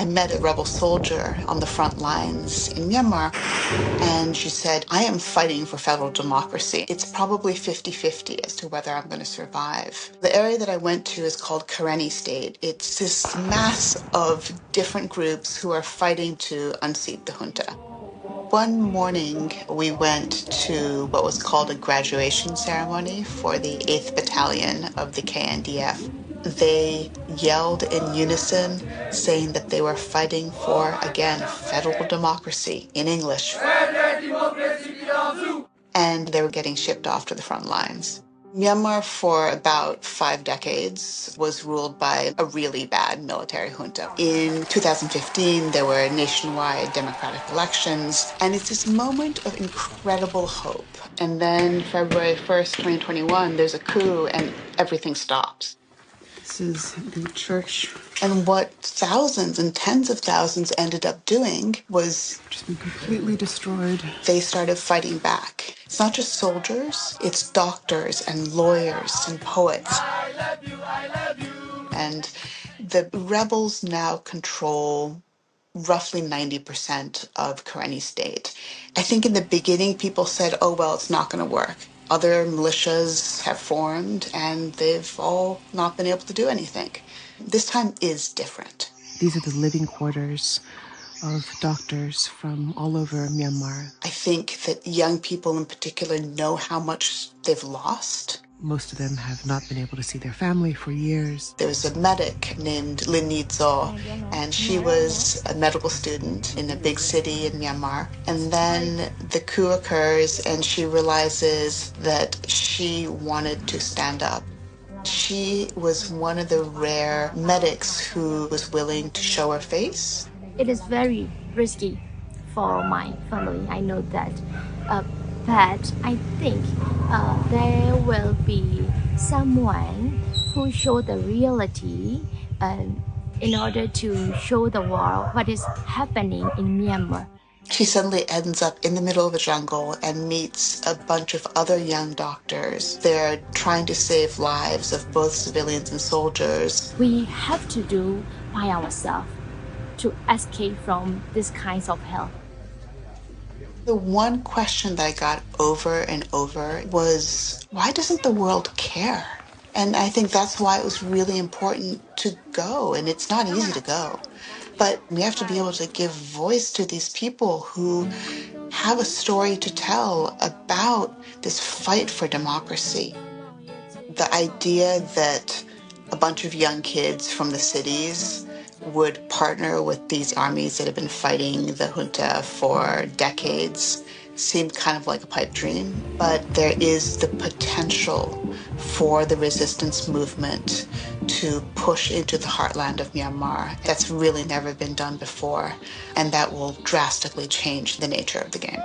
I met a rebel soldier on the front lines in Myanmar, and she said, I am fighting for federal democracy. It's probably 50-50 as to whether I'm going to survive. The area that I went to is called Karenni State. It's this mass of different groups who are fighting to unseat the junta. One morning, we went to what was called a graduation ceremony for the 8th Battalion of the KNDF. They yelled in unison, saying that they were fighting for, again, federal democracy in English. And they were getting shipped off to the front lines. Myanmar, for about 5 decades, was ruled by a really bad military junta. In 2015, there were nationwide democratic elections, and it's this moment of incredible hope. And then February 1st, 2021, there's a coup, and everything stops. This is the church. And what thousands and tens of thousands ended up doing was just been completely destroyed. They started fighting back. It's not just soldiers, it's doctors and lawyers and poets. I love you, I love you. And the rebels now control roughly 90% of Karenni State. I think in the beginning, people said, oh, well, it's not going to work. Other militias have formed, and they've all not been able to do anything. This time is different. These are the living quarters of doctors from all over Myanmar. I think that young people in particular know how much they've lost. Most of them have not been able to see their family for years. There was a medic named Lin Nitzo, and she was a medical student in a big city in Myanmar. And then the coup occurs, and she realizes that she wanted to stand up. She was one of the rare medics who was willing to show her face. It is very risky for my family, I know that. But I think there will be someone who show the reality in order to show the world what is happening in Myanmar. She suddenly ends up in the middle of the jungle and meets a bunch of other young doctors. They're trying to save lives of both civilians and soldiers. We have to do by ourselves to escape from this kinds of hell. The one question that I got over and over was, why doesn't the world care? And I think that's why it was really important to go. And it's not easy to go. But we have to be able to give voice to these people who have a story to tell about this fight for democracy. The idea that a bunch of young kids from the cities would partner with these armies that have been fighting the junta for decades seemed kind of like a pipe dream. But there is the potential for the resistance movement to push into the heartland of Myanmar. That's really never been done before, and that will drastically change the nature of the game.